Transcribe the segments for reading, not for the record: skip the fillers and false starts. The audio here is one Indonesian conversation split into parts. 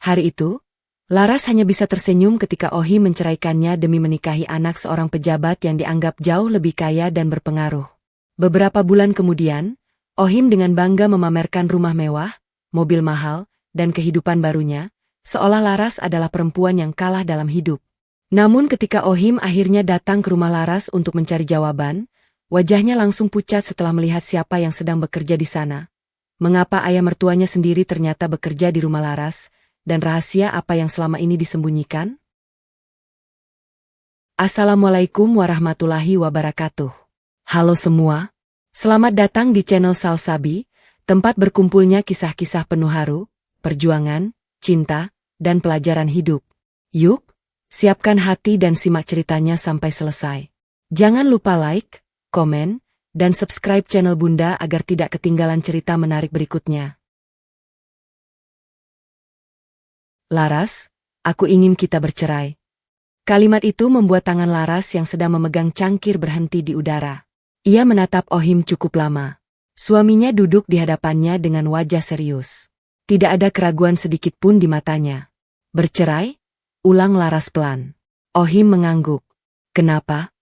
Hari itu, Laras hanya bisa tersenyum ketika Ohim menceraikannya demi menikahi anak seorang pejabat yang dianggap jauh lebih kaya dan berpengaruh. Beberapa bulan kemudian, Ohim dengan bangga memamerkan rumah mewah, mobil mahal, dan kehidupan barunya, seolah Laras adalah perempuan yang kalah dalam hidup. Namun ketika Ohim akhirnya datang ke rumah Laras untuk mencari jawaban, wajahnya langsung pucat setelah melihat siapa yang sedang bekerja di sana. Mengapa ayah mertuanya sendiri ternyata bekerja di rumah Laras, dan rahasia apa yang selama ini disembunyikan? Assalamualaikum warahmatullahi wabarakatuh. Halo semua, selamat datang di channel Salsabi, tempat berkumpulnya kisah-kisah penuh haru, perjuangan, cinta, dan pelajaran hidup. Yuk, siapkan hati dan simak ceritanya sampai selesai. Jangan lupa like, komen, dan subscribe channel Bunda agar tidak ketinggalan cerita menarik berikutnya. Laras, aku ingin kita bercerai. Kalimat itu membuat tangan Laras yang sedang memegang cangkir berhenti di udara. Ia menatap Ohim cukup lama. Suaminya duduk di hadapannya dengan wajah serius. Tidak ada keraguan sedikit pun di matanya. Bercerai? Ulang Laras pelan. Ohim mengangguk. Kenapa?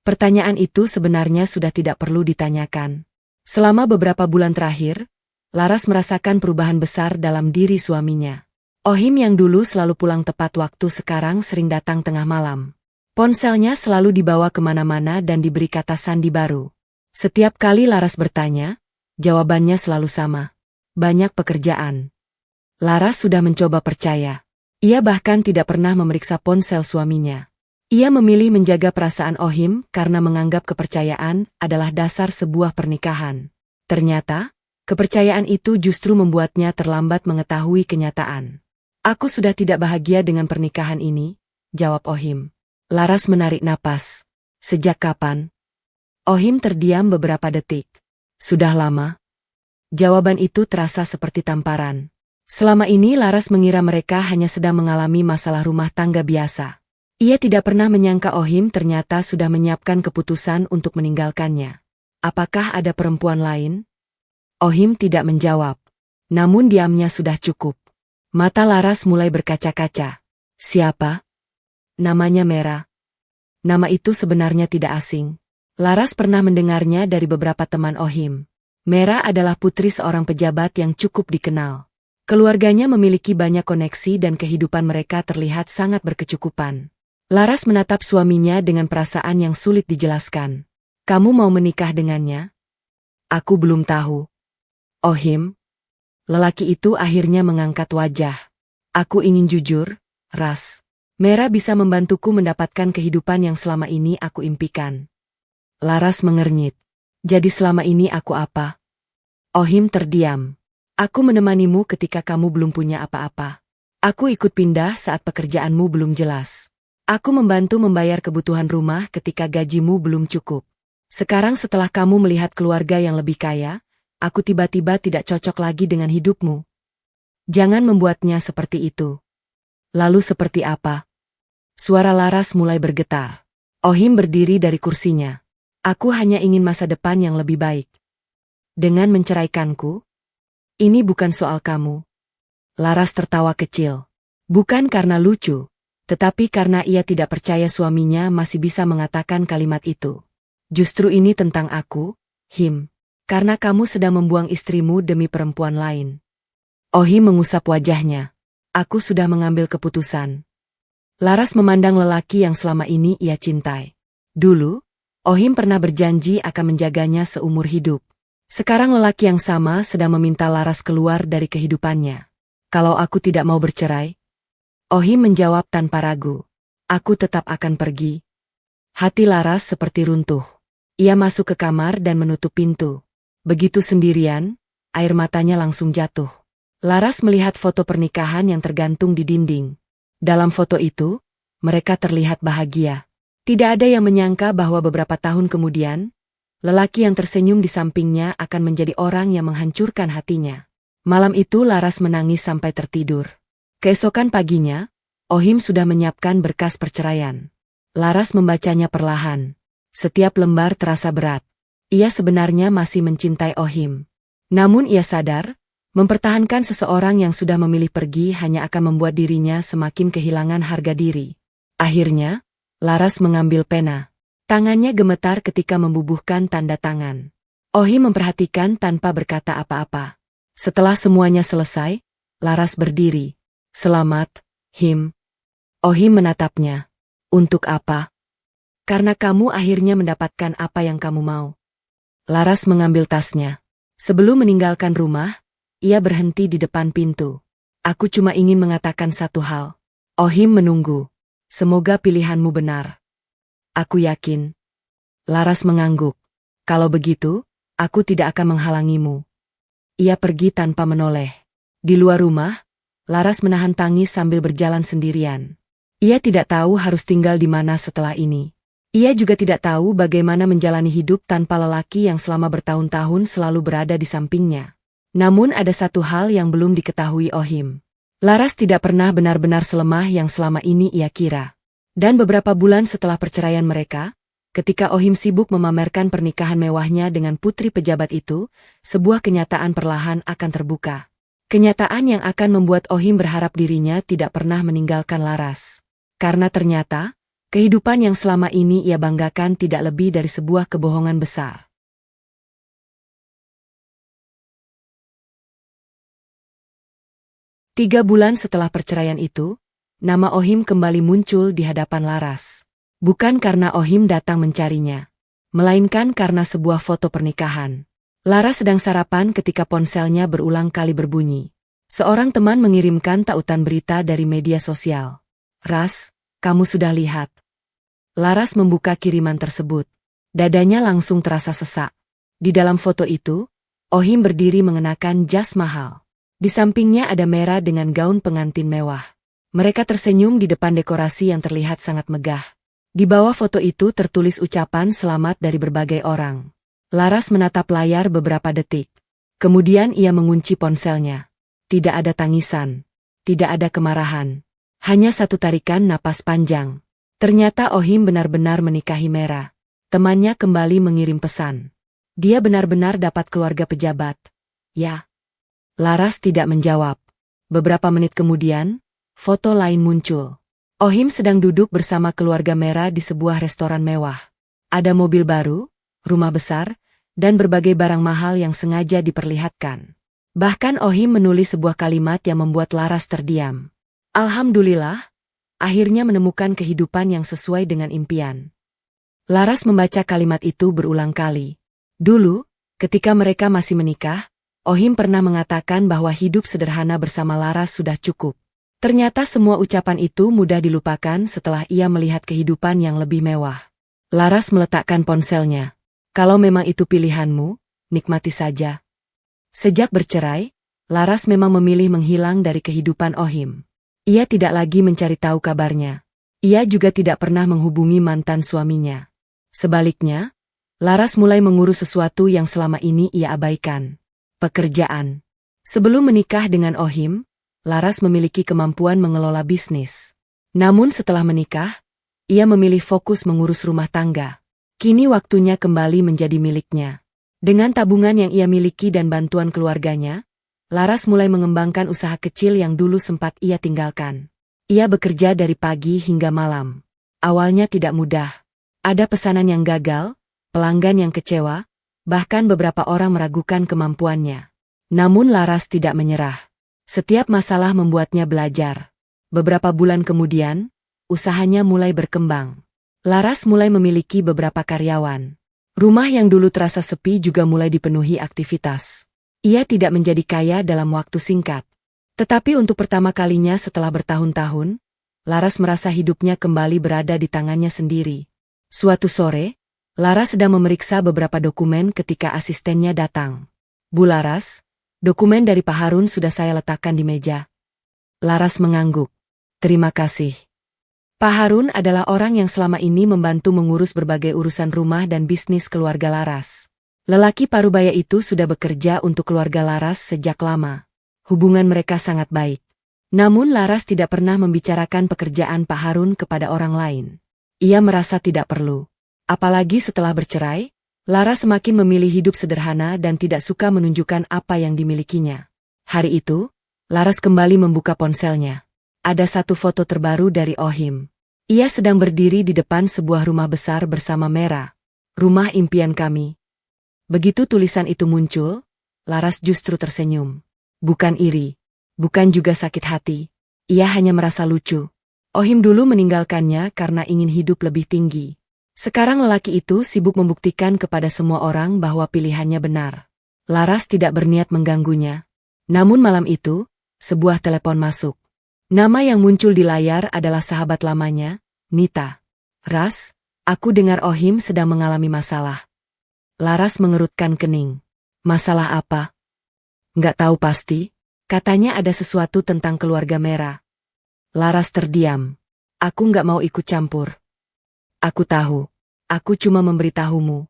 Pertanyaan itu sebenarnya sudah tidak perlu ditanyakan. Selama beberapa bulan terakhir, Laras merasakan perubahan besar dalam diri suaminya. Ohim yang dulu selalu pulang tepat waktu sekarang sering datang tengah malam. Ponselnya selalu dibawa kemana-mana dan diberi kata sandi baru. Setiap kali Laras bertanya, jawabannya selalu sama. Banyak pekerjaan. Laras sudah mencoba percaya. Ia bahkan tidak pernah memeriksa ponsel suaminya. Ia memilih menjaga perasaan Ohim karena menganggap kepercayaan adalah dasar sebuah pernikahan. Ternyata, kepercayaan itu justru membuatnya terlambat mengetahui kenyataan. Aku sudah tidak bahagia dengan pernikahan ini, jawab Ohim. Laras menarik napas. Sejak kapan? Ohim terdiam beberapa detik. Sudah lama. Jawaban itu terasa seperti tamparan. Selama ini Laras mengira mereka hanya sedang mengalami masalah rumah tangga biasa. Ia tidak pernah menyangka Ohim ternyata sudah menyiapkan keputusan untuk meninggalkannya. Apakah ada perempuan lain? Ohim tidak menjawab. Namun diamnya sudah cukup. Mata Laras mulai berkaca-kaca. Siapa? Namanya Mera. Nama itu sebenarnya tidak asing. Laras pernah mendengarnya dari beberapa teman Ohim. Mera adalah putri seorang pejabat yang cukup dikenal. Keluarganya memiliki banyak koneksi dan kehidupan mereka terlihat sangat berkecukupan. Laras menatap suaminya dengan perasaan yang sulit dijelaskan. Kamu mau menikah dengannya? Aku belum tahu. Ohim. Lelaki itu akhirnya mengangkat wajah. Aku ingin jujur, Ras. Mera bisa membantuku mendapatkan kehidupan yang selama ini aku impikan. Laras mengernyit. Jadi selama ini aku apa? Ohim terdiam. Aku menemanimu ketika kamu belum punya apa-apa. Aku ikut pindah saat pekerjaanmu belum jelas. Aku membantu membayar kebutuhan rumah ketika gajimu belum cukup. Sekarang setelah kamu melihat keluarga yang lebih kaya, aku tiba-tiba tidak cocok lagi dengan hidupmu. Jangan membuatnya seperti itu. Lalu seperti apa? Suara Laras mulai bergetar. Ohim berdiri dari kursinya. Aku hanya ingin masa depan yang lebih baik. Dengan menceraikanku? Ini bukan soal kamu. Laras tertawa kecil. Bukan karena lucu, tetapi karena ia tidak percaya suaminya masih bisa mengatakan kalimat itu. Justru ini tentang aku, Him. Karena kamu sedang membuang istrimu demi perempuan lain. Ohim mengusap wajahnya. Aku sudah mengambil keputusan. Laras memandang lelaki yang selama ini ia cintai. Dulu, Ohim pernah berjanji akan menjaganya seumur hidup. Sekarang lelaki yang sama sedang meminta Laras keluar dari kehidupannya. Kalau aku tidak mau bercerai? Ohim menjawab tanpa ragu. Aku tetap akan pergi. Hati Laras seperti runtuh. Ia masuk ke kamar dan menutup pintu. Begitu sendirian, air matanya langsung jatuh. Laras melihat foto pernikahan yang tergantung di dinding. Dalam foto itu, mereka terlihat bahagia. Tidak ada yang menyangka bahwa beberapa tahun kemudian, lelaki yang tersenyum di sampingnya akan menjadi orang yang menghancurkan hatinya. Malam itu Laras menangis sampai tertidur. Keesokan paginya, Ohim sudah menyiapkan berkas perceraian. Laras membacanya perlahan. Setiap lembar terasa berat. Ia sebenarnya masih mencintai Ohim. Namun ia sadar, Mempertahankan seseorang yang sudah memilih pergi hanya akan membuat dirinya semakin kehilangan harga diri. Akhirnya, Laras mengambil pena. Tangannya gemetar ketika membubuhkan tanda tangan. Ohim memperhatikan tanpa berkata apa-apa. Setelah semuanya selesai, Laras berdiri. Selamat, Him. Ohim menatapnya. Untuk apa? Karena kamu akhirnya mendapatkan apa yang kamu mau. Laras mengambil tasnya. Sebelum meninggalkan rumah, ia berhenti di depan pintu. Aku cuma ingin mengatakan satu hal. Ohim menunggu. Semoga pilihanmu benar. Aku yakin. Laras mengangguk. Kalau begitu, aku tidak akan menghalangimu. Ia pergi tanpa menoleh. Di luar rumah, Laras menahan tangis sambil berjalan sendirian. Ia tidak tahu harus tinggal di mana setelah ini. Ia juga tidak tahu bagaimana menjalani hidup tanpa lelaki yang selama bertahun-tahun selalu berada di sampingnya. Namun ada satu hal yang belum diketahui Ohim. Laras tidak pernah benar-benar selemah yang selama ini ia kira. Dan beberapa bulan setelah perceraian mereka, ketika Ohim sibuk memamerkan pernikahan mewahnya dengan putri pejabat itu, sebuah kenyataan perlahan akan terbuka. Kenyataan yang akan membuat Ohim berharap dirinya tidak pernah meninggalkan Laras. Karena ternyata, kehidupan yang selama ini ia banggakan tidak lebih dari sebuah kebohongan besar. 3 bulan setelah perceraian itu, nama Ohim kembali muncul di hadapan Laras. Bukan karena Ohim datang mencarinya, melainkan karena sebuah foto pernikahan. Laras sedang sarapan ketika ponselnya berulang kali berbunyi. Seorang teman mengirimkan tautan berita dari media sosial. Ras, kamu sudah lihat. Laras membuka kiriman tersebut. Dadanya langsung terasa sesak. Di dalam foto itu, Ohim berdiri mengenakan jas mahal. Di sampingnya ada Mera dengan gaun pengantin mewah. Mereka tersenyum di depan dekorasi yang terlihat sangat megah. Di bawah foto itu tertulis ucapan selamat dari berbagai orang. Laras menatap layar beberapa detik. Kemudian ia mengunci ponselnya. Tidak ada tangisan. Tidak ada kemarahan. Hanya satu tarikan napas panjang. Ternyata Ohim benar-benar menikahi Mera. Temannya kembali mengirim pesan. Dia benar-benar dapat keluarga pejabat. Ya. Laras tidak menjawab. Beberapa menit kemudian, foto lain muncul. Ohim sedang duduk bersama keluarga Mera di sebuah restoran mewah. Ada mobil baru, rumah besar, dan berbagai barang mahal yang sengaja diperlihatkan. Bahkan Ohim menulis sebuah kalimat yang membuat Laras terdiam. Alhamdulillah, akhirnya menemukan kehidupan yang sesuai dengan impian. Laras membaca kalimat itu berulang kali. Dulu, ketika mereka masih menikah, Ohim pernah mengatakan bahwa hidup sederhana bersama Laras sudah cukup. Ternyata semua ucapan itu mudah dilupakan setelah ia melihat kehidupan yang lebih mewah. Laras meletakkan ponselnya. Kalau memang itu pilihanmu, nikmati saja. Sejak bercerai, Laras memang memilih menghilang dari kehidupan Ohim. Ia tidak lagi mencari tahu kabarnya. Ia juga tidak pernah menghubungi mantan suaminya. Sebaliknya, Laras mulai mengurus sesuatu yang selama ini ia abaikan. Pekerjaan. Sebelum menikah dengan Ohim, Laras memiliki kemampuan mengelola bisnis. Namun setelah menikah, ia memilih fokus mengurus rumah tangga. Kini waktunya kembali menjadi miliknya. Dengan tabungan yang ia miliki dan bantuan keluarganya, Laras mulai mengembangkan usaha kecil yang dulu sempat ia tinggalkan. Ia bekerja dari pagi hingga malam. Awalnya tidak mudah. Ada pesanan yang gagal, pelanggan yang kecewa, bahkan beberapa orang meragukan kemampuannya. Namun Laras tidak menyerah. Setiap masalah membuatnya belajar. Beberapa bulan kemudian, usahanya mulai berkembang. Laras mulai memiliki beberapa karyawan. Rumah yang dulu terasa sepi juga mulai dipenuhi aktivitas. Ia tidak menjadi kaya dalam waktu singkat. Tetapi untuk pertama kalinya setelah bertahun-tahun, Laras merasa hidupnya kembali berada di tangannya sendiri. Suatu sore, Laras sedang memeriksa beberapa dokumen ketika asistennya datang. Bu Laras, dokumen dari Pak Harun sudah saya letakkan di meja. Laras mengangguk. Terima kasih. Pak Harun adalah orang yang selama ini membantu mengurus berbagai urusan rumah dan bisnis keluarga Laras. Lelaki parubaya itu sudah bekerja untuk keluarga Laras sejak lama. Hubungan mereka sangat baik. Namun Laras tidak pernah membicarakan pekerjaan Pak Harun kepada orang lain. Ia merasa tidak perlu. Apalagi setelah bercerai, Laras semakin memilih hidup sederhana dan tidak suka menunjukkan apa yang dimilikinya. Hari itu, Laras kembali membuka ponselnya. Ada satu foto terbaru dari Ohim. Ia sedang berdiri di depan sebuah rumah besar bersama Mera. Rumah impian kami. Begitu tulisan itu muncul, Laras justru tersenyum. Bukan iri. Bukan juga sakit hati. Ia hanya merasa lucu. Ohim dulu meninggalkannya karena ingin hidup lebih tinggi. Sekarang lelaki itu sibuk membuktikan kepada semua orang bahwa pilihannya benar. Laras tidak berniat mengganggunya. Namun malam itu, sebuah telepon masuk. Nama yang muncul di layar adalah sahabat lamanya, Nita. Ras, aku dengar Ohim sedang mengalami masalah. Laras mengerutkan kening. Masalah apa? Nggak tahu pasti. Katanya ada sesuatu tentang keluarga Mera. Laras terdiam. Aku nggak mau ikut campur. Aku tahu. Aku cuma memberitahumu.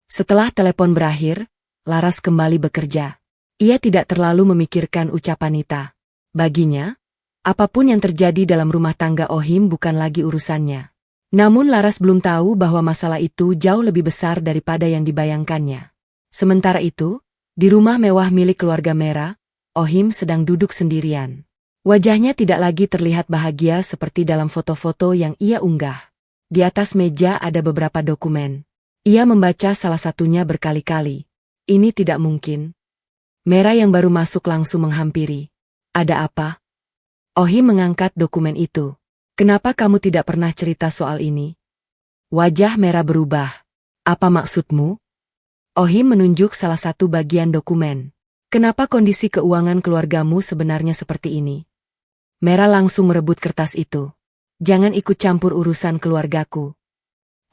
Setelah telepon berakhir, Laras kembali bekerja. Ia tidak terlalu memikirkan ucapan Nita. Baginya, apapun yang terjadi dalam rumah tangga Ohim bukan lagi urusannya. Namun Laras belum tahu bahwa masalah itu jauh lebih besar daripada yang dibayangkannya. Sementara itu, di rumah mewah milik keluarga Mera, Ohim sedang duduk sendirian. Wajahnya tidak lagi terlihat bahagia seperti dalam foto-foto yang ia unggah. Di atas meja ada beberapa dokumen. Ia membaca salah satunya berkali-kali. Ini tidak mungkin. Mera yang baru masuk langsung menghampiri. Ada apa? Ohim mengangkat dokumen itu. Kenapa kamu tidak pernah cerita soal ini? Wajah Mera berubah. Apa maksudmu? Ohim menunjuk salah satu bagian dokumen. Kenapa kondisi keuangan keluargamu sebenarnya seperti ini? Mera langsung merebut kertas itu. Jangan ikut campur urusan keluargaku.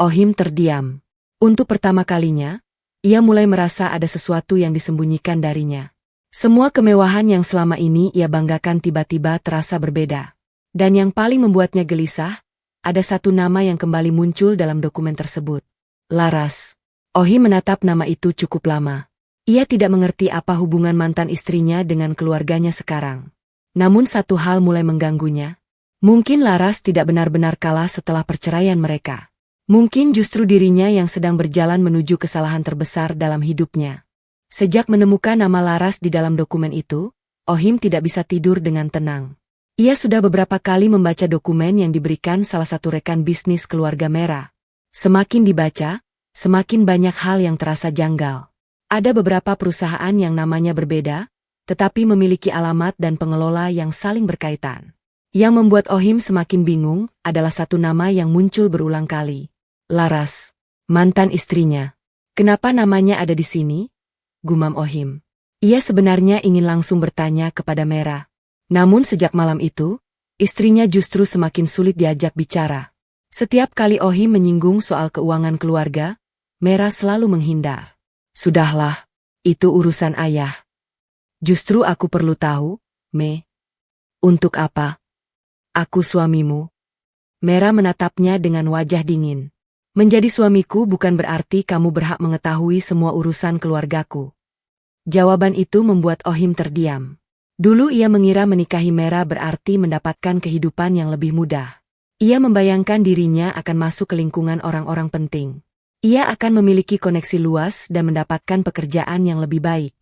Ohim terdiam. Untuk pertama kalinya, ia mulai merasa ada sesuatu yang disembunyikan darinya. Semua kemewahan yang selama ini ia banggakan tiba-tiba terasa berbeda. Dan yang paling membuatnya gelisah, ada satu nama yang kembali muncul dalam dokumen tersebut. Laras. Ohim menatap nama itu cukup lama. Ia tidak mengerti apa hubungan mantan istrinya dengan keluarganya sekarang. Namun satu hal mulai mengganggunya. Mungkin Laras tidak benar-benar kalah setelah perceraian mereka. Mungkin justru dirinya yang sedang berjalan menuju kesalahan terbesar dalam hidupnya. Sejak menemukan nama Laras di dalam dokumen itu, Ohim tidak bisa tidur dengan tenang. Ia sudah beberapa kali membaca dokumen yang diberikan salah satu rekan bisnis keluarga Mera. Semakin dibaca, semakin banyak hal yang terasa janggal. Ada beberapa perusahaan yang namanya berbeda, tetapi memiliki alamat dan pengelola yang saling berkaitan. Yang membuat Ohim semakin bingung adalah satu nama yang muncul berulang kali. Laras, mantan istrinya. Kenapa namanya ada di sini? Gumam Ohim. Ia sebenarnya ingin langsung bertanya kepada Mera. Namun sejak malam itu, istrinya justru semakin sulit diajak bicara. Setiap kali Ohim menyinggung soal keuangan keluarga, Mera selalu menghindar. Sudahlah, itu urusan ayah. Justru aku perlu tahu, Me. Untuk apa? Aku suamimu. Mera menatapnya dengan wajah dingin. Menjadi suamiku bukan berarti kamu berhak mengetahui semua urusan keluargaku. Jawaban itu membuat Ohim terdiam. Dulu ia mengira menikahi Mera berarti mendapatkan kehidupan yang lebih mudah. Ia membayangkan dirinya akan masuk ke lingkungan orang-orang penting. Ia akan memiliki koneksi luas dan mendapatkan pekerjaan yang lebih baik.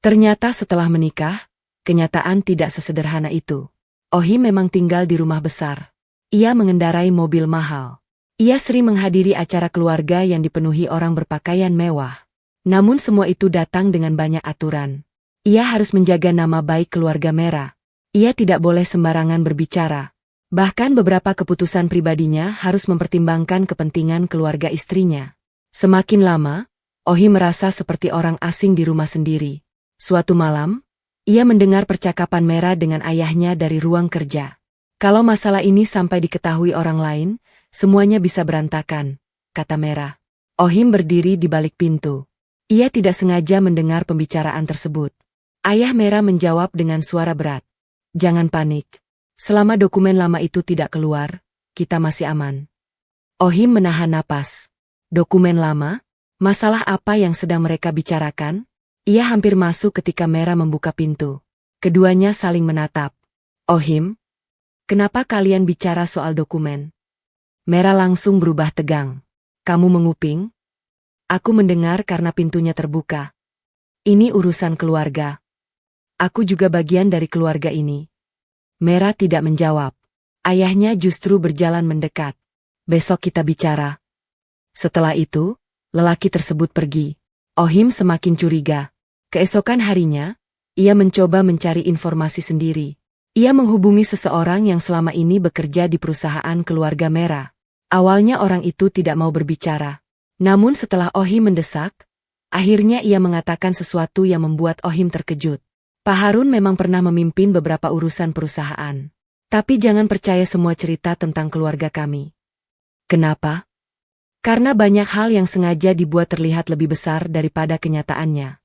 Ternyata setelah menikah, kenyataan tidak sesederhana itu. Ohim memang tinggal di rumah besar. Ia mengendarai mobil mahal. Ia sering menghadiri acara keluarga yang dipenuhi orang berpakaian mewah. Namun semua itu datang dengan banyak aturan. Ia harus menjaga nama baik keluarga Mera. Ia tidak boleh sembarangan berbicara. Bahkan beberapa keputusan pribadinya harus mempertimbangkan kepentingan keluarga istrinya. Semakin lama, Ohim merasa seperti orang asing di rumah sendiri. Suatu malam, ia mendengar percakapan Mera dengan ayahnya dari ruang kerja. Kalau masalah ini sampai diketahui orang lain, semuanya bisa berantakan, kata Mera. Ohim berdiri di balik pintu. Ia tidak sengaja mendengar pembicaraan tersebut. Ayah Mera menjawab dengan suara berat. Jangan panik. Selama dokumen lama itu tidak keluar, kita masih aman. Ohim menahan napas. Dokumen lama? Masalah apa yang sedang mereka bicarakan? Ia hampir masuk ketika Mera membuka pintu. Keduanya saling menatap. Ohim, kenapa kalian bicara soal dokumen? Mera langsung berubah tegang. Kamu menguping? Aku mendengar karena pintunya terbuka. Ini urusan keluarga. Aku juga bagian dari keluarga ini. Merah tidak menjawab. Ayahnya justru berjalan mendekat. Besok kita bicara. Setelah itu, lelaki tersebut pergi. Ohim semakin curiga. Keesokan harinya, ia mencoba mencari informasi sendiri. Ia menghubungi seseorang yang selama ini bekerja di perusahaan keluarga Merah. Awalnya orang itu tidak mau berbicara. Namun setelah Ohim mendesak, akhirnya ia mengatakan sesuatu yang membuat Ohim terkejut. Pak Harun memang pernah memimpin beberapa urusan perusahaan. Tapi jangan percaya semua cerita tentang keluarga kami. Kenapa? Karena banyak hal yang sengaja dibuat terlihat lebih besar daripada kenyataannya.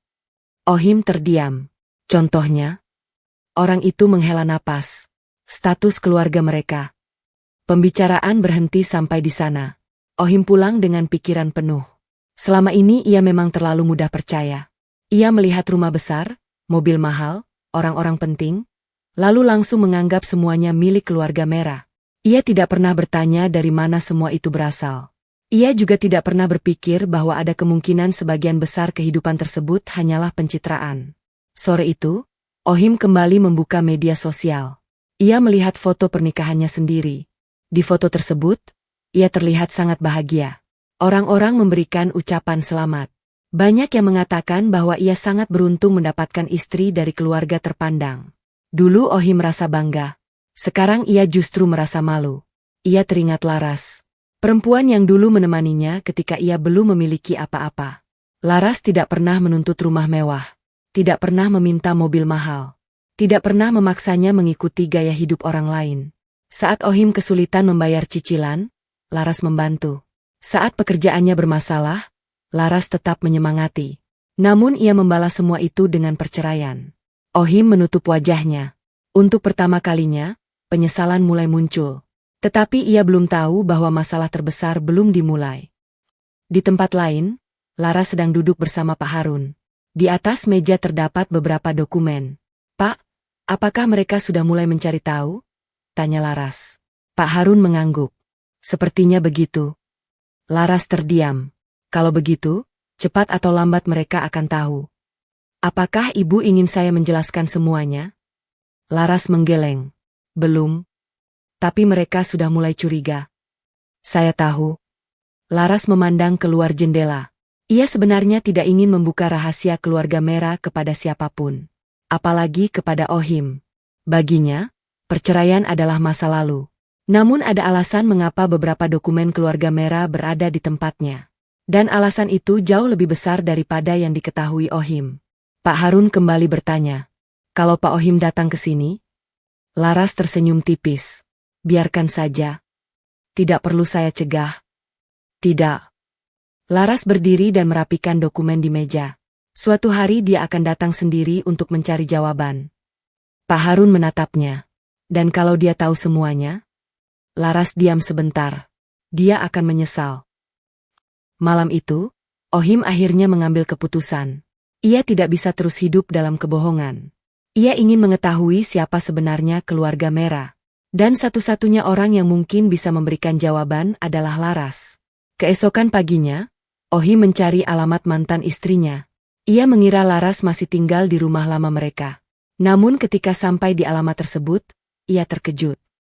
Ohim terdiam. Contohnya, orang itu menghela napas. Status keluarga mereka. Pembicaraan berhenti sampai di sana. Ohim pulang dengan pikiran penuh. Selama ini ia memang terlalu mudah percaya. Ia melihat rumah besar, mobil mahal, orang-orang penting, lalu langsung menganggap semuanya milik keluarga Merah. Ia tidak pernah bertanya dari mana semua itu berasal. Ia juga tidak pernah berpikir bahwa ada kemungkinan sebagian besar kehidupan tersebut hanyalah pencitraan. Sore itu, Ohim kembali membuka media sosial. Ia melihat foto pernikahannya sendiri. Di foto tersebut, ia terlihat sangat bahagia. Orang-orang memberikan ucapan selamat. Banyak yang mengatakan bahwa ia sangat beruntung mendapatkan istri dari keluarga terpandang. Dulu Ohim merasa bangga. Sekarang ia justru merasa malu. Ia teringat Laras. Perempuan yang dulu menemaninya ketika ia belum memiliki apa-apa. Laras tidak pernah menuntut rumah mewah. Tidak pernah meminta mobil mahal. Tidak pernah memaksanya mengikuti gaya hidup orang lain. Saat Ohim kesulitan membayar cicilan, Laras membantu. Saat pekerjaannya bermasalah, Laras tetap menyemangati. Namun ia membalas semua itu dengan perceraian. Ohim menutup wajahnya. Untuk pertama kalinya, penyesalan mulai muncul. Tetapi ia belum tahu bahwa masalah terbesar belum dimulai. Di tempat lain, Laras sedang duduk bersama Pak Harun. Di atas meja terdapat beberapa dokumen. "Pak, apakah mereka sudah mulai mencari tahu?" tanya Laras. Pak Harun mengangguk. "Sepertinya begitu." Laras terdiam. "Kalau begitu, cepat atau lambat mereka akan tahu." "Apakah ibu ingin saya menjelaskan semuanya?" Laras menggeleng. "Belum. Tapi mereka sudah mulai curiga." "Saya tahu." Laras memandang keluar jendela. Ia sebenarnya tidak ingin membuka rahasia keluarga Merah kepada siapapun. Apalagi kepada Ohim. Baginya, perceraian adalah masa lalu. Namun ada alasan mengapa beberapa dokumen keluarga Merah berada di tempatnya. Dan alasan itu jauh lebih besar daripada yang diketahui Ohim. Pak Harun kembali bertanya, "Kalau Pak Ohim datang ke sini?" Laras tersenyum tipis. "Biarkan saja. Tidak perlu saya cegah." "Tidak." Laras berdiri dan merapikan dokumen di meja. Suatu hari dia akan datang sendiri untuk mencari jawaban. Pak Harun menatapnya. "Dan kalau dia tahu semuanya?" Laras diam sebentar. Dia akan menyesal. Malam itu, Ohim akhirnya mengambil keputusan. Ia tidak bisa terus hidup dalam kebohongan. Ia ingin mengetahui siapa sebenarnya keluarga Merah. Dan satu-satunya orang yang mungkin bisa memberikan jawaban adalah Laras. Keesokan paginya, Ohim mencari alamat mantan istrinya. Ia mengira Laras masih tinggal di rumah lama mereka. Namun ketika sampai di alamat tersebut, ia terkejut.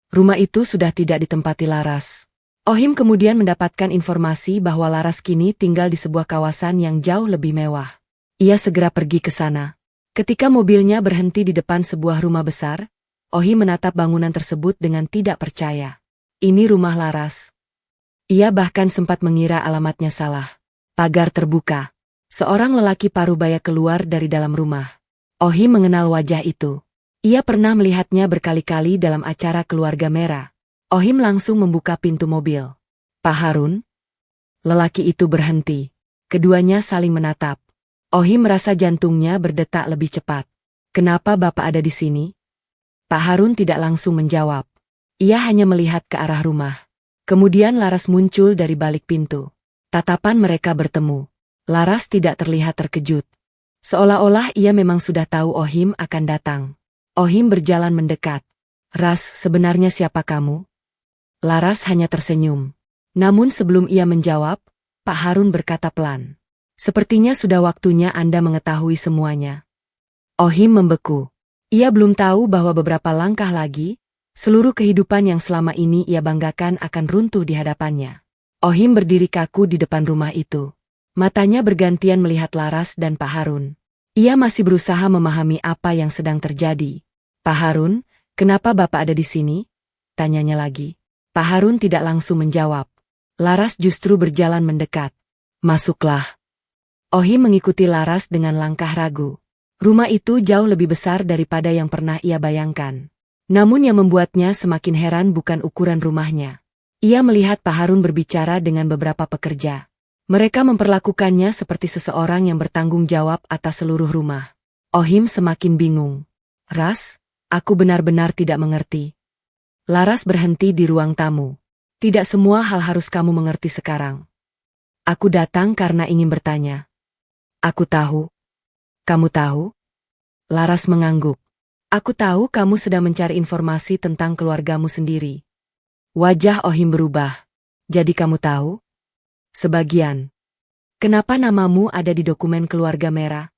Rumah itu sudah tidak ditempati Laras. Ohim kemudian mendapatkan informasi bahwa Laras kini tinggal di sebuah kawasan yang jauh lebih mewah. Ia segera pergi ke sana. Ketika mobilnya berhenti di depan sebuah rumah besar, Ohim menatap bangunan tersebut dengan tidak percaya. Ini rumah Laras. Ia bahkan sempat mengira alamatnya salah. Pagar terbuka. Seorang lelaki parubaya keluar dari dalam rumah. Ohim mengenal wajah itu. Ia pernah melihatnya berkali-kali dalam acara keluarga Merah. Ohim langsung membuka pintu mobil. "Pak Harun?" Lelaki itu berhenti. Keduanya saling menatap. Ohim merasa jantungnya berdetak lebih cepat. "Kenapa Bapak ada di sini?" Pak Harun tidak langsung menjawab. Ia hanya melihat ke arah rumah. Kemudian Laras muncul dari balik pintu. Tatapan mereka bertemu. Laras tidak terlihat terkejut. Seolah-olah ia memang sudah tahu Ohim akan datang. Ohim berjalan mendekat. "Ras, sebenarnya siapa kamu?" Laras hanya tersenyum. Namun sebelum ia menjawab, Pak Harun berkata pelan. "Sepertinya sudah waktunya Anda mengetahui semuanya." Ohim membeku. Ia belum tahu bahwa beberapa langkah lagi, seluruh kehidupan yang selama ini ia banggakan akan runtuh di hadapannya. Ohim berdiri kaku di depan rumah itu. Matanya bergantian melihat Laras dan Pak Harun. Ia masih berusaha memahami apa yang sedang terjadi. Pak Harun, kenapa Bapak ada di sini? Tanyanya lagi. Pak Harun tidak langsung menjawab. Laras justru berjalan mendekat. Masuklah. Ohim mengikuti Laras dengan langkah ragu. Rumah itu jauh lebih besar daripada yang pernah ia bayangkan. Namun yang membuatnya semakin heran bukan ukuran rumahnya. Ia melihat Pak Harun berbicara dengan beberapa pekerja. Mereka memperlakukannya seperti seseorang yang bertanggung jawab atas seluruh rumah. Ohim semakin bingung. Ras, aku benar-benar tidak mengerti. Laras berhenti di ruang tamu. Tidak semua hal harus kamu mengerti sekarang. Aku datang karena ingin bertanya. Aku tahu. Kamu tahu? Laras mengangguk. Aku tahu kamu sedang mencari informasi tentang keluargamu sendiri. Wajah Ohim berubah. Jadi kamu tahu? Sebagian. Kenapa namamu ada di dokumen keluarga merah?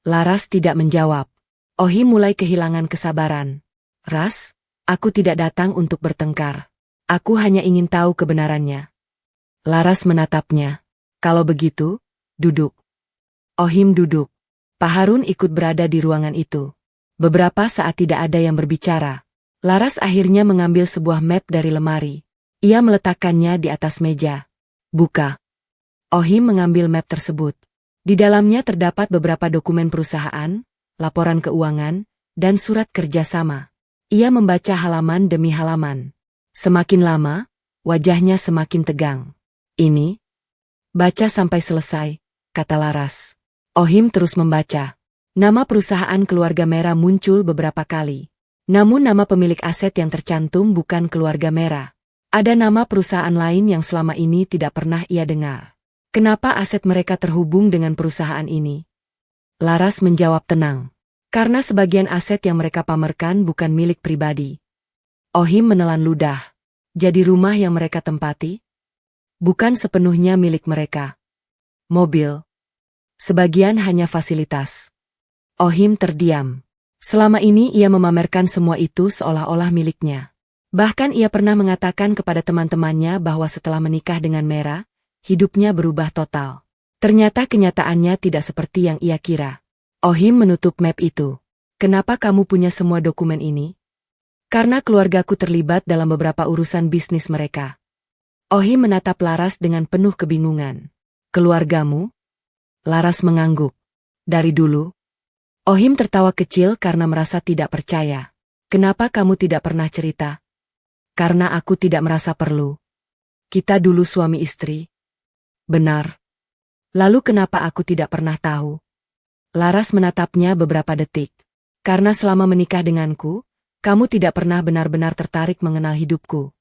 Laras tidak menjawab. Ohim mulai kehilangan kesabaran. Ras, aku tidak datang untuk bertengkar. Aku hanya ingin tahu kebenarannya. Laras menatapnya. Kalau begitu, duduk. Ohim duduk. Pak Harun ikut berada di ruangan itu. Beberapa saat tidak ada yang berbicara. Laras akhirnya mengambil sebuah map dari lemari. Ia meletakkannya di atas meja. Buka. Ohim mengambil map tersebut. Di dalamnya terdapat beberapa dokumen perusahaan, laporan keuangan, dan surat kerjasama. Ia membaca halaman demi halaman. Semakin lama, wajahnya semakin tegang. Ini? Baca sampai selesai, kata Laras. Ohim terus membaca. Nama perusahaan keluarga merah muncul beberapa kali. Namun nama pemilik aset yang tercantum bukan keluarga merah. Ada nama perusahaan lain yang selama ini tidak pernah ia dengar. Kenapa aset mereka terhubung dengan perusahaan ini? Laras menjawab tenang. Karena sebagian aset yang mereka pamerkan bukan milik pribadi. Ohim menelan ludah. Jadi rumah yang mereka tempati? Bukan sepenuhnya milik mereka. Mobil. Sebagian hanya fasilitas. Ohim terdiam. Selama ini ia memamerkan semua itu seolah-olah miliknya. Bahkan ia pernah mengatakan kepada teman-temannya bahwa setelah menikah dengan Mera, hidupnya berubah total. Ternyata kenyataannya tidak seperti yang ia kira. Ohim menutup map itu. Kenapa kamu punya semua dokumen ini? Karena keluargaku terlibat dalam beberapa urusan bisnis mereka. Ohim menatap Laras dengan penuh kebingungan. Keluargamu? Laras mengangguk. Dari dulu? Ohim tertawa kecil karena merasa tidak percaya. Kenapa kamu tidak pernah cerita? Karena aku tidak merasa perlu. Kita dulu suami istri. Benar. Lalu kenapa aku tidak pernah tahu? Laras menatapnya beberapa detik. Karena selama menikah denganku, kamu tidak pernah benar-benar tertarik mengenal hidupku.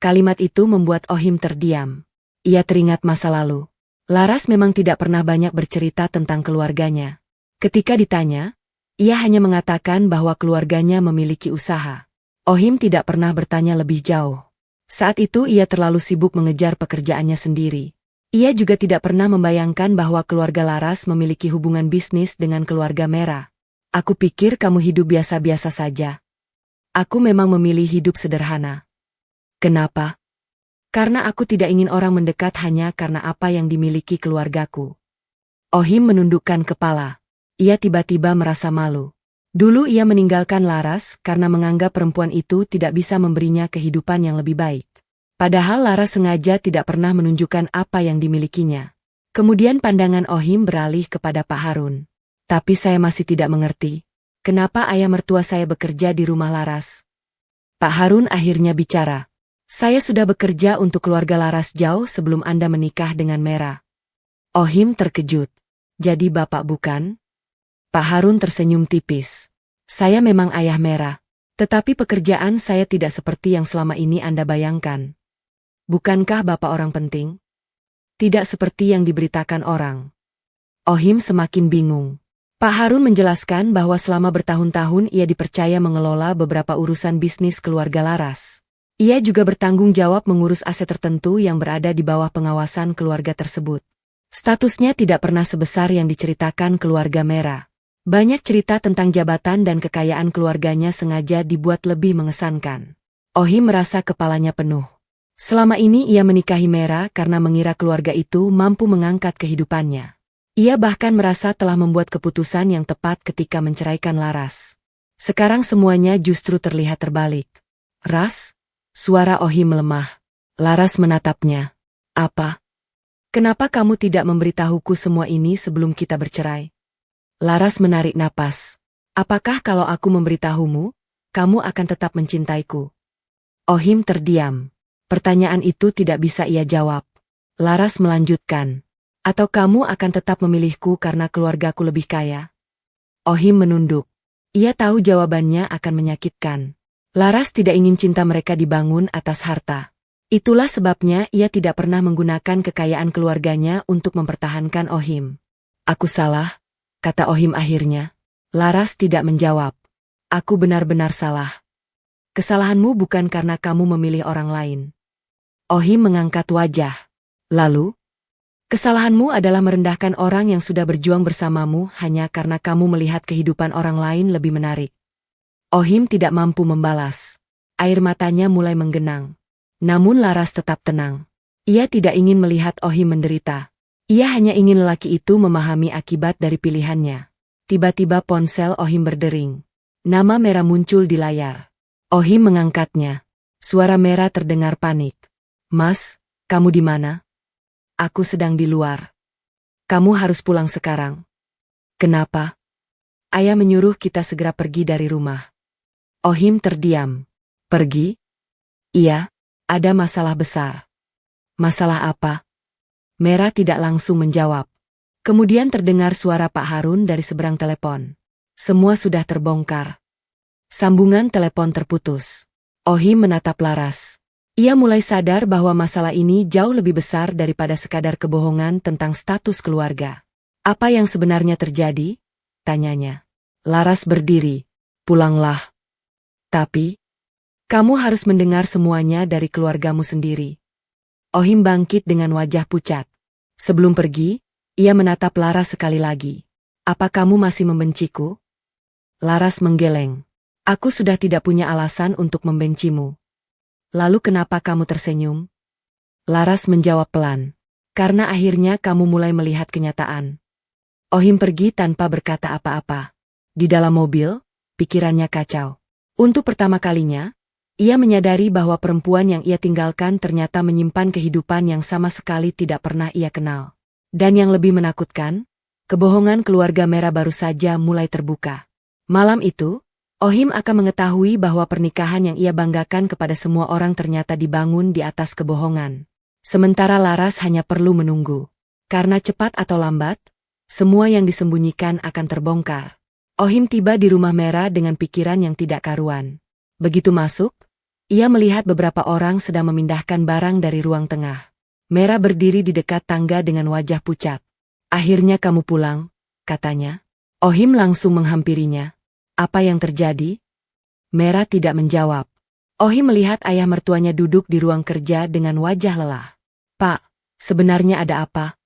Kalimat itu membuat Ohim terdiam. Ia teringat masa lalu. Laras memang tidak pernah banyak bercerita tentang keluarganya. Ketika ditanya, ia hanya mengatakan bahwa keluarganya memiliki usaha. Ohim tidak pernah bertanya lebih jauh. Saat itu ia terlalu sibuk mengejar pekerjaannya sendiri. Ia juga tidak pernah membayangkan bahwa keluarga Laras memiliki hubungan bisnis dengan keluarga Merah. Aku pikir kamu hidup biasa-biasa saja. Aku memang memilih hidup sederhana. Kenapa? Karena aku tidak ingin orang mendekat hanya karena apa yang dimiliki keluargaku. Ohim menundukkan kepala. Ia tiba-tiba merasa malu. Dulu ia meninggalkan Laras karena menganggap perempuan itu tidak bisa memberinya kehidupan yang lebih baik. Padahal Laras sengaja tidak pernah menunjukkan apa yang dimilikinya. Kemudian pandangan Ohim beralih kepada Pak Harun. Tapi saya masih tidak mengerti. Kenapa ayah mertua saya bekerja di rumah Laras? Pak Harun akhirnya bicara. Saya sudah bekerja untuk keluarga Laras jauh sebelum Anda menikah dengan Merah. Ohim terkejut. Jadi bapak bukan? Pak Harun tersenyum tipis. Saya memang ayah Merah. Tetapi pekerjaan saya tidak seperti yang selama ini Anda bayangkan. Bukankah bapak orang penting? Tidak seperti yang diberitakan orang. Ohim semakin bingung. Pak Harun menjelaskan bahwa selama bertahun-tahun ia dipercaya mengelola beberapa urusan bisnis keluarga Laras. Ia juga bertanggung jawab mengurus aset tertentu yang berada di bawah pengawasan keluarga tersebut. Statusnya tidak pernah sebesar yang diceritakan keluarga Merah. Banyak cerita tentang jabatan dan kekayaan keluarganya sengaja dibuat lebih mengesankan. Ohim merasa kepalanya penuh. Selama ini ia menikahi Mera karena mengira keluarga itu mampu mengangkat kehidupannya. Ia bahkan merasa telah membuat keputusan yang tepat ketika menceraikan Laras. Sekarang semuanya justru terlihat terbalik. Ras? Suara Ohim melemah. Laras menatapnya. Apa? Kenapa kamu tidak memberitahuku semua ini sebelum kita bercerai? Laras menarik napas. Apakah kalau aku memberitahumu, kamu akan tetap mencintaiku? Ohim terdiam. Pertanyaan itu tidak bisa ia jawab. Laras melanjutkan. Atau kamu akan tetap memilihku karena keluargaku lebih kaya? Ohim menunduk. Ia tahu jawabannya akan menyakitkan. Laras tidak ingin cinta mereka dibangun atas harta. Itulah sebabnya ia tidak pernah menggunakan kekayaan keluarganya untuk mempertahankan Ohim. Aku salah, kata Ohim akhirnya. Laras tidak menjawab. Aku benar-benar salah. Kesalahanmu bukan karena kamu memilih orang lain. Ohim mengangkat wajah. Lalu? Kesalahanmu adalah merendahkan orang yang sudah berjuang bersamamu hanya karena kamu melihat kehidupan orang lain lebih menarik. Ohim tidak mampu membalas. Air matanya mulai menggenang. Namun Laras tetap tenang. Ia tidak ingin melihat Ohim menderita. Ia hanya ingin lelaki itu memahami akibat dari pilihannya. Tiba-tiba ponsel Ohim berdering. Nama Mera muncul di layar. Ohim mengangkatnya. Suara Mera terdengar panik. Mas, kamu di mana? Aku sedang di luar. Kamu harus pulang sekarang. Kenapa? Ayah menyuruh kita segera pergi dari rumah. Ohim terdiam. Pergi? Iya, ada masalah besar. Masalah apa? Mera tidak langsung menjawab. Kemudian terdengar suara Pak Harun dari seberang telepon. Semua sudah terbongkar. Sambungan telepon terputus. Ohim menatap Laras. Ia mulai sadar bahwa masalah ini jauh lebih besar daripada sekadar kebohongan tentang status keluarga. Apa yang sebenarnya terjadi? Tanyanya. Laras berdiri. Pulanglah. Tapi, kamu harus mendengar semuanya dari keluargamu sendiri. Ohim bangkit dengan wajah pucat. Sebelum pergi, ia menatap Laras sekali lagi. Apa kamu masih membenciku? Laras menggeleng. Aku sudah tidak punya alasan untuk membencimu. Lalu kenapa kamu tersenyum? Laras menjawab pelan. Karena akhirnya kamu mulai melihat kenyataan. Ohim pergi tanpa berkata apa-apa. Di dalam mobil, pikirannya kacau. Untuk pertama kalinya, ia menyadari bahwa perempuan yang ia tinggalkan ternyata menyimpan kehidupan yang sama sekali tidak pernah ia kenal. Dan yang lebih menakutkan, kebohongan keluarga Mera baru saja mulai terbuka. Malam itu, Ohim akan mengetahui bahwa pernikahan yang ia banggakan kepada semua orang ternyata dibangun di atas kebohongan. Sementara Laras hanya perlu menunggu. Karena cepat atau lambat, semua yang disembunyikan akan terbongkar. Ohim tiba di rumah Mera dengan pikiran yang tidak karuan. Begitu masuk, ia melihat beberapa orang sedang memindahkan barang dari ruang tengah. Mera berdiri di dekat tangga dengan wajah pucat. Akhirnya kamu pulang, katanya. Ohim langsung menghampirinya. Apa yang terjadi? Mera tidak menjawab. Ohim melihat ayah mertuanya duduk di ruang kerja dengan wajah lelah. Pak, sebenarnya ada apa?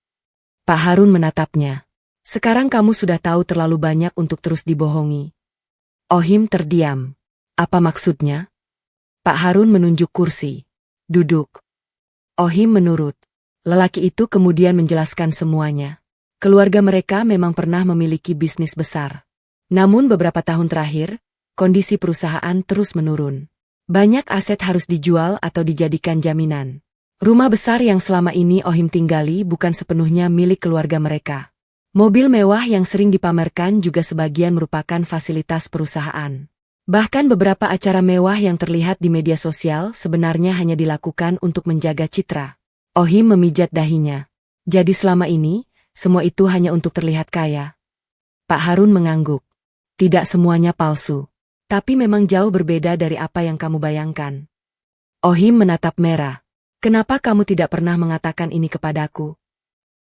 Pak Harun menatapnya. Sekarang kamu sudah tahu terlalu banyak untuk terus dibohongi. Ohim terdiam. Apa maksudnya? Pak Harun menunjuk kursi. Duduk. Ohim menurut. Lelaki itu kemudian menjelaskan semuanya. Keluarga mereka memang pernah memiliki bisnis besar. Namun beberapa tahun terakhir, kondisi perusahaan terus menurun. Banyak aset harus dijual atau dijadikan jaminan. Rumah besar yang selama ini Ohim tinggali bukan sepenuhnya milik keluarga mereka. Mobil mewah yang sering dipamerkan juga sebagian merupakan fasilitas perusahaan. Bahkan beberapa acara mewah yang terlihat di media sosial sebenarnya hanya dilakukan untuk menjaga citra. Ohim memijat dahinya. Jadi selama ini, semua itu hanya untuk terlihat kaya. Pak Harun mengangguk. Tidak semuanya palsu. Tapi memang jauh berbeda dari apa yang kamu bayangkan. Ohim menatap Mera. Kenapa kamu tidak pernah mengatakan ini kepadaku?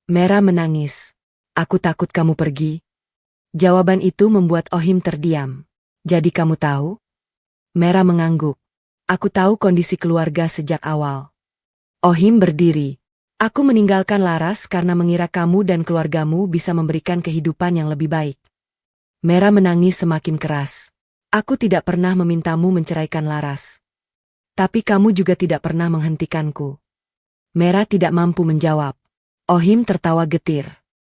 Mera menangis. Aku takut kamu pergi. Jawaban itu membuat Ohim terdiam. Jadi kamu tahu? Mera mengangguk. Aku tahu kondisi keluarga sejak awal. Ohim berdiri. Aku meninggalkan Laras karena mengira kamu dan keluargamu bisa memberikan kehidupan yang lebih baik. Mera menangis semakin keras. Aku tidak pernah memintamu menceraikan Laras. Tapi kamu juga tidak pernah menghentikanku. Mera tidak mampu menjawab. Ohim tertawa getir.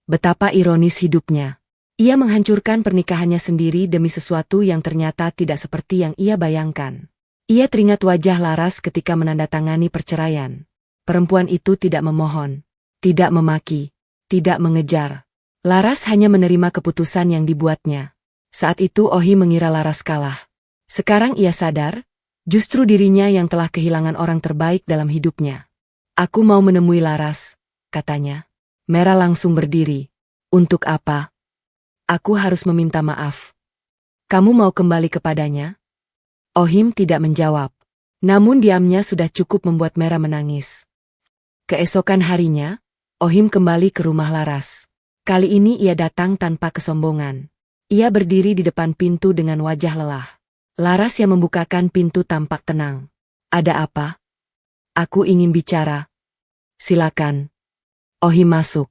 Betapa ironis hidupnya. Ia menghancurkan pernikahannya sendiri demi sesuatu yang ternyata tidak seperti yang ia bayangkan. Ia teringat wajah Laras ketika menandatangani perceraian. Perempuan itu tidak memohon, tidak memaki, tidak mengejar. Laras hanya menerima keputusan yang dibuatnya. Saat itu Ohim mengira Laras kalah. Sekarang ia sadar, justru dirinya yang telah kehilangan orang terbaik dalam hidupnya. Aku mau menemui Laras, katanya. Mera langsung berdiri. Untuk apa? Aku harus meminta maaf. Kamu mau kembali kepadanya? Ohim tidak menjawab. Namun diamnya sudah cukup membuat Mera menangis. Keesokan harinya, Ohim kembali ke rumah Laras. Kali ini ia datang tanpa kesombongan. Ia berdiri di depan pintu dengan wajah lelah. Laras yang membukakan pintu tampak tenang. Ada apa? Aku ingin bicara. Silakan. Ohim masuk.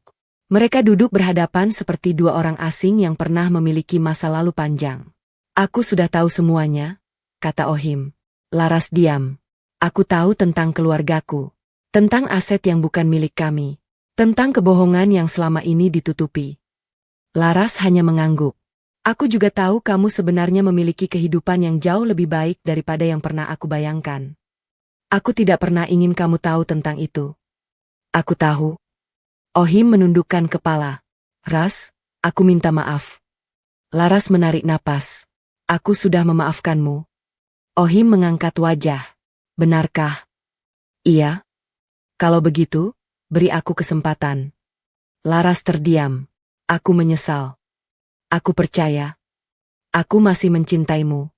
Mereka duduk berhadapan seperti dua orang asing yang pernah memiliki masa lalu panjang. Aku sudah tahu semuanya, kata Ohim. Laras diam. Aku tahu tentang keluargaku. Tentang aset yang bukan milik kami. Tentang kebohongan yang selama ini ditutupi. Laras hanya mengangguk. Aku juga tahu kamu sebenarnya memiliki kehidupan yang jauh lebih baik daripada yang pernah aku bayangkan. Aku tidak pernah ingin kamu tahu tentang itu. Aku tahu. Ohim menundukkan kepala. Ras, aku minta maaf. Laras menarik napas. Aku sudah memaafkanmu. Ohim mengangkat wajah. Benarkah? Iya. Kalau begitu, beri aku kesempatan. Laras terdiam. Aku menyesal. Aku percaya. Aku masih mencintaimu.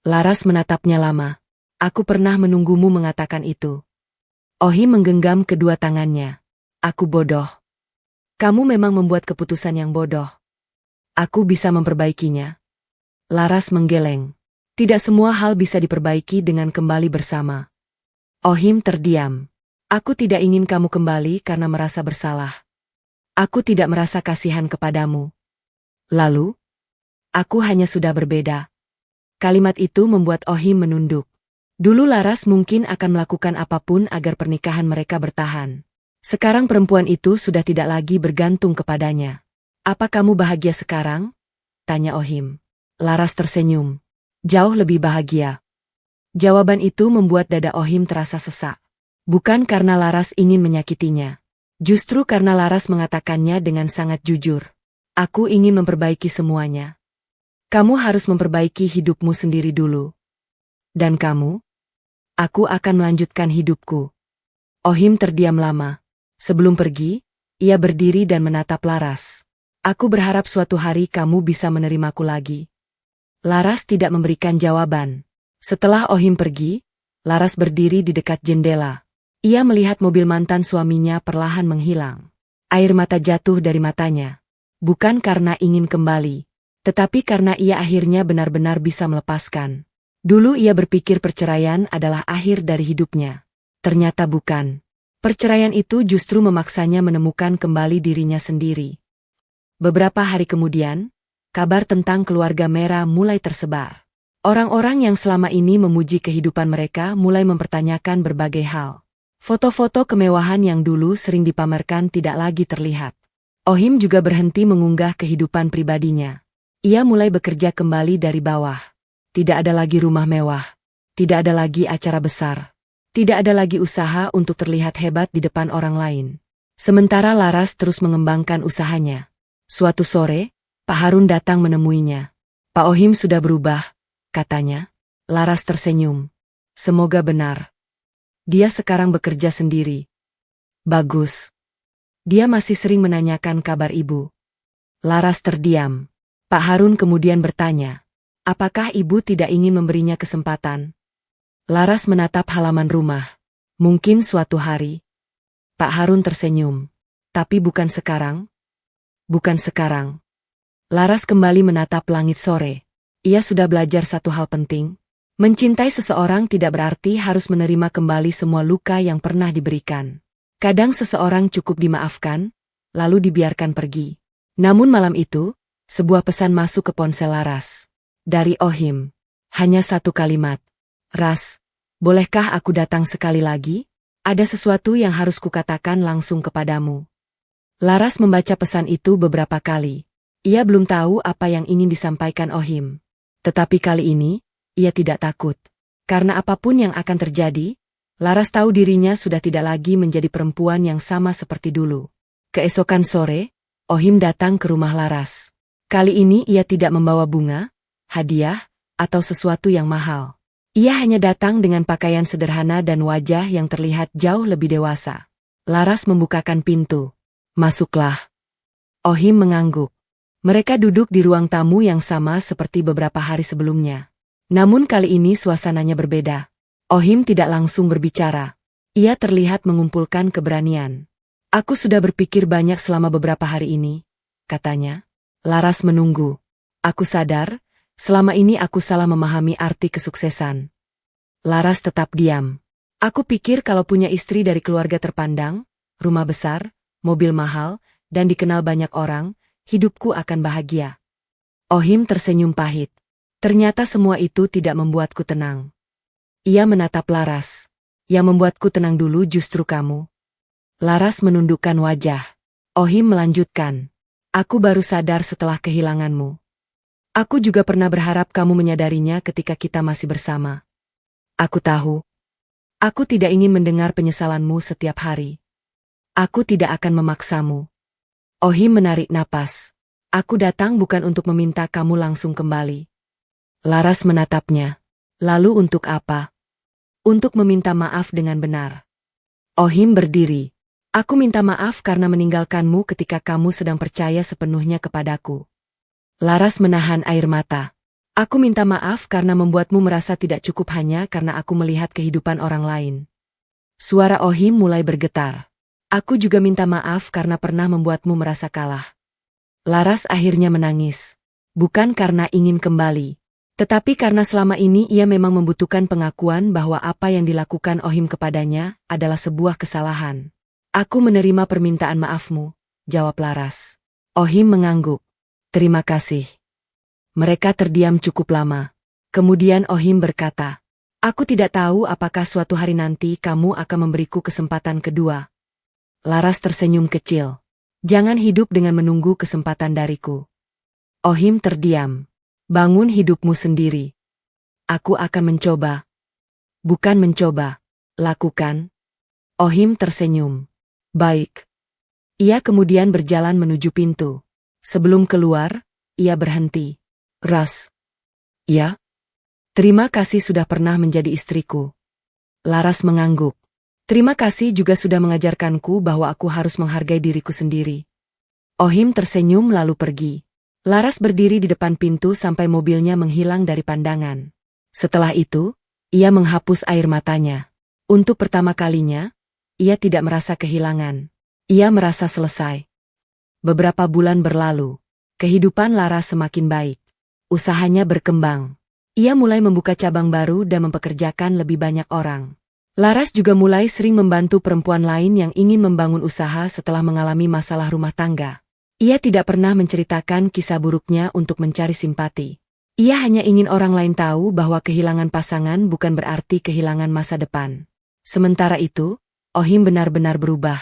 Laras menatapnya lama. Aku pernah menunggumu mengatakan itu. Ohim menggenggam kedua tangannya. Aku bodoh. Kamu memang membuat keputusan yang bodoh. Aku bisa memperbaikinya. Laras menggeleng. Tidak semua hal bisa diperbaiki dengan kembali bersama. Ohim terdiam. Aku tidak ingin kamu kembali karena merasa bersalah. Aku tidak merasa kasihan kepadamu. Lalu? Aku hanya sudah berbeda. Kalimat itu membuat Ohim menunduk. Dulu Laras mungkin akan melakukan apapun agar pernikahan mereka bertahan. Sekarang perempuan itu sudah tidak lagi bergantung kepadanya. Apa kamu bahagia sekarang? Tanya Ohim. Laras tersenyum. Jauh lebih bahagia. Jawaban itu membuat dada Ohim terasa sesak. Bukan karena Laras ingin menyakitinya. Justru karena Laras mengatakannya dengan sangat jujur. Aku ingin memperbaiki semuanya. Kamu harus memperbaiki hidupmu sendiri dulu. Dan kamu? Aku akan melanjutkan hidupku. Ohim terdiam lama. Sebelum pergi, ia berdiri dan menatap Laras. Aku berharap suatu hari kamu bisa menerimaku lagi. Laras tidak memberikan jawaban. Setelah Ohim pergi, Laras berdiri di dekat jendela. Ia melihat mobil mantan suaminya perlahan menghilang. Air mata jatuh dari matanya. Bukan karena ingin kembali, tetapi karena ia akhirnya benar-benar bisa melepaskan. Dulu ia berpikir perceraian adalah akhir dari hidupnya. Ternyata bukan. Perceraian itu justru memaksanya menemukan kembali dirinya sendiri. Beberapa hari kemudian, kabar tentang keluarga Mera mulai tersebar. Orang-orang yang selama ini memuji kehidupan mereka mulai mempertanyakan berbagai hal. Foto-foto kemewahan yang dulu sering dipamerkan tidak lagi terlihat. Ohim juga berhenti mengunggah kehidupan pribadinya. Ia mulai bekerja kembali dari bawah. Tidak ada lagi rumah mewah. Tidak ada lagi acara besar. Tidak ada lagi usaha untuk terlihat hebat di depan orang lain. Sementara Laras terus mengembangkan usahanya. Suatu sore, Pak Harun datang menemuinya. Pak Ohim sudah berubah, katanya. Laras tersenyum. Semoga benar. Dia sekarang bekerja sendiri. Bagus. Dia masih sering menanyakan kabar ibu. Laras terdiam. Pak Harun kemudian bertanya, apakah ibu tidak ingin memberinya kesempatan? Laras menatap halaman rumah. Mungkin suatu hari. Pak Harun tersenyum. Tapi bukan sekarang. Bukan sekarang. Laras kembali menatap langit sore. Ia sudah belajar satu hal penting. Mencintai seseorang tidak berarti harus menerima kembali semua luka yang pernah diberikan. Kadang seseorang cukup dimaafkan, lalu dibiarkan pergi. Namun malam itu, Sebuah pesan masuk ke ponsel Laras. Dari Ohim. Hanya satu kalimat. Ras, bolehkah aku datang sekali lagi? Ada sesuatu yang harus kukatakan langsung kepadamu. Laras membaca pesan itu beberapa kali. Ia belum tahu apa yang ingin disampaikan Ohim. Tetapi kali ini, ia tidak takut. Karena apapun yang akan terjadi, Laras tahu dirinya sudah tidak lagi menjadi perempuan yang sama seperti dulu. Keesokan sore, Ohim datang ke rumah Laras. Kali ini ia tidak membawa bunga, hadiah, atau sesuatu yang mahal. Ia hanya datang dengan pakaian sederhana dan wajah yang terlihat jauh lebih dewasa. Laras membukakan pintu. Masuklah. Ohim mengangguk. Mereka duduk di ruang tamu yang sama seperti beberapa hari sebelumnya. Namun kali ini suasananya berbeda. Ohim tidak langsung berbicara. Ia terlihat mengumpulkan keberanian. Aku sudah berpikir banyak selama beberapa hari ini, katanya. Laras menunggu. Aku sadar, selama ini aku salah memahami arti kesuksesan. Laras tetap diam. Aku pikir kalau punya istri dari keluarga terpandang, rumah besar, mobil mahal, dan dikenal banyak orang, hidupku akan bahagia. Ohim tersenyum pahit. Ternyata semua itu tidak membuatku tenang. Ia menatap Laras. Yang membuatku tenang dulu justru kamu. Laras menundukkan wajah. Ohim melanjutkan. Aku baru sadar setelah kehilanganmu. Aku juga pernah berharap kamu menyadarinya ketika kita masih bersama. Aku tahu. Aku tidak ingin mendengar penyesalanmu setiap hari. Aku tidak akan memaksamu. Ohim menarik napas. Aku datang bukan untuk meminta kamu langsung kembali. Laras menatapnya. Lalu untuk apa? Untuk meminta maaf dengan benar. Ohim berdiri. Aku minta maaf karena meninggalkanmu ketika kamu sedang percaya sepenuhnya kepadaku. Laras menahan air mata. Aku minta maaf karena membuatmu merasa tidak cukup hanya karena aku melihat kehidupan orang lain. Suara Ohim mulai bergetar. Aku juga minta maaf karena pernah membuatmu merasa kalah. Laras akhirnya menangis. Bukan karena ingin kembali. Tetapi karena selama ini ia memang membutuhkan pengakuan bahwa apa yang dilakukan Ohim kepadanya adalah sebuah kesalahan. Aku menerima permintaan maafmu, jawab Laras. Ohim mengangguk. Terima kasih. Mereka terdiam cukup lama. Kemudian Ohim berkata, aku tidak tahu apakah suatu hari nanti kamu akan memberiku kesempatan kedua. Laras tersenyum kecil. Jangan hidup dengan menunggu kesempatan dariku. Ohim terdiam. Bangun hidupmu sendiri. Aku akan mencoba. Bukan mencoba. Lakukan. Ohim tersenyum. Baik. Ia kemudian berjalan menuju pintu. Sebelum keluar, ia berhenti. Ras. Ya? Terima kasih sudah pernah menjadi istriku. Laras mengangguk. Terima kasih juga sudah mengajarkanku bahwa aku harus menghargai diriku sendiri. Ohim tersenyum lalu pergi. Laras berdiri di depan pintu sampai mobilnya menghilang dari pandangan. Setelah itu, ia menghapus air matanya. Untuk pertama kalinya, ia tidak merasa kehilangan. Ia merasa selesai. Beberapa bulan berlalu. Kehidupan Laras semakin baik. Usahanya berkembang. Ia mulai membuka cabang baru dan mempekerjakan lebih banyak orang. Laras juga mulai sering membantu perempuan lain yang ingin membangun usaha setelah mengalami masalah rumah tangga. Ia tidak pernah menceritakan kisah buruknya untuk mencari simpati. Ia hanya ingin orang lain tahu bahwa kehilangan pasangan bukan berarti kehilangan masa depan. Sementara itu, Ohim benar-benar berubah.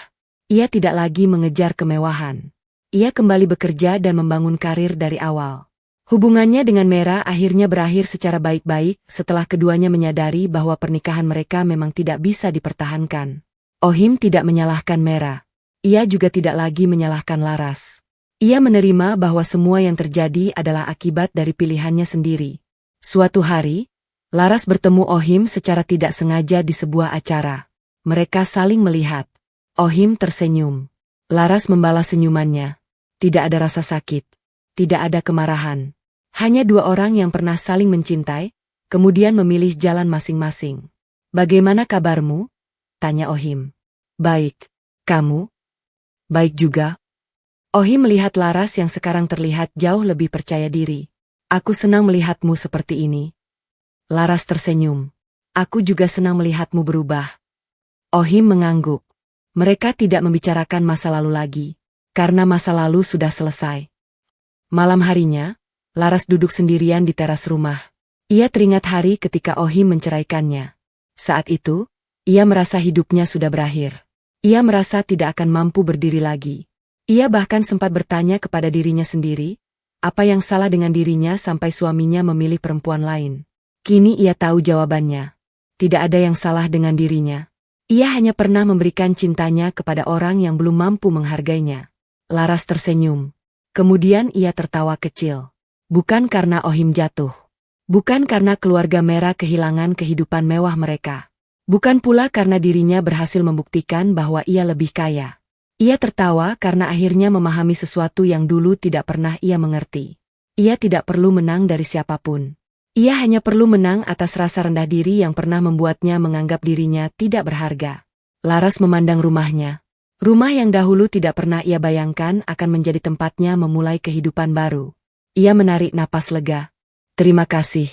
Ia tidak lagi mengejar kemewahan. Ia kembali bekerja dan membangun karir dari awal. Hubungannya dengan Mera akhirnya berakhir secara baik-baik setelah keduanya menyadari bahwa pernikahan mereka memang tidak bisa dipertahankan. Ohim tidak menyalahkan Mera. Ia juga tidak lagi menyalahkan Laras. Ia menerima bahwa semua yang terjadi adalah akibat dari pilihannya sendiri. Suatu hari, Laras bertemu Ohim secara tidak sengaja di sebuah acara. Mereka saling melihat. Ohim tersenyum. Laras membalas senyumannya. Tidak ada rasa sakit. Tidak ada kemarahan. Hanya dua orang yang pernah saling mencintai, kemudian memilih jalan masing-masing. Bagaimana kabarmu? Tanya Ohim. Baik. Kamu? Baik juga. Ohim melihat Laras yang sekarang terlihat jauh lebih percaya diri. Aku senang melihatmu seperti ini. Laras tersenyum. Aku juga senang melihatmu berubah. Ohim mengangguk. Mereka tidak membicarakan masa lalu lagi, karena masa lalu sudah selesai. Malam harinya, Laras duduk sendirian di teras rumah. Ia teringat hari ketika Ohim menceraikannya. Saat itu, ia merasa hidupnya sudah berakhir. Ia merasa tidak akan mampu berdiri lagi. Ia bahkan sempat bertanya kepada dirinya sendiri, apa yang salah dengan dirinya sampai suaminya memilih perempuan lain. Kini ia tahu jawabannya. Tidak ada yang salah dengan dirinya. Ia hanya pernah memberikan cintanya kepada orang yang belum mampu menghargainya. Laras tersenyum. Kemudian ia tertawa kecil. Bukan karena Ohim jatuh. Bukan karena keluarga merah kehilangan kehidupan mewah mereka. Bukan pula karena dirinya berhasil membuktikan bahwa ia lebih kaya. Ia tertawa karena akhirnya memahami sesuatu yang dulu tidak pernah ia mengerti. Ia tidak perlu menang dari siapapun. Ia hanya perlu menang atas rasa rendah diri yang pernah membuatnya menganggap dirinya tidak berharga. Laras memandang rumahnya. Rumah yang dahulu tidak pernah ia bayangkan akan menjadi tempatnya memulai kehidupan baru. Ia menarik napas lega. "Terima kasih,"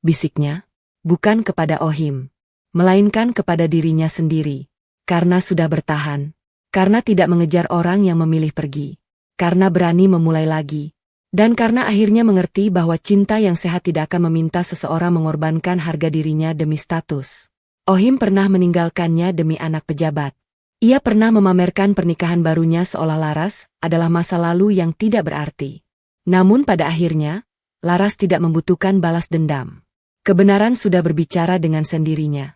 bisiknya. Bukan kepada Ohim, melainkan kepada dirinya sendiri. Karena sudah bertahan. Karena tidak mengejar orang yang memilih pergi. Karena berani memulai lagi. Dan karena akhirnya mengerti bahwa cinta yang sehat tidak akan meminta seseorang mengorbankan harga dirinya demi status. Ohim pernah meninggalkannya demi anak pejabat. Ia pernah memamerkan pernikahan barunya seolah Laras adalah masa lalu yang tidak berarti. Namun pada akhirnya, Laras tidak membutuhkan balas dendam. Kebenaran sudah berbicara dengan sendirinya.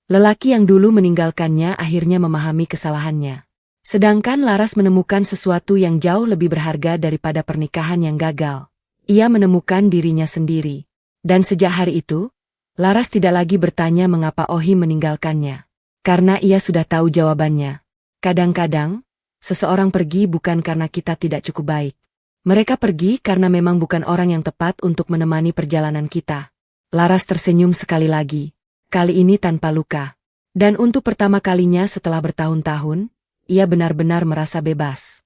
Lelaki yang dulu meninggalkannya akhirnya memahami kesalahannya. Sedangkan Laras menemukan sesuatu yang jauh lebih berharga daripada pernikahan yang gagal. Ia menemukan dirinya sendiri. Dan sejak hari itu, Laras tidak lagi bertanya mengapa Ohim meninggalkannya. Karena ia sudah tahu jawabannya. Kadang-kadang, seseorang pergi bukan karena kita tidak cukup baik. Mereka pergi karena memang bukan orang yang tepat untuk menemani perjalanan kita. Laras tersenyum sekali lagi. Kali ini tanpa luka. Dan untuk pertama kalinya setelah bertahun-tahun, ia benar-benar merasa bebas.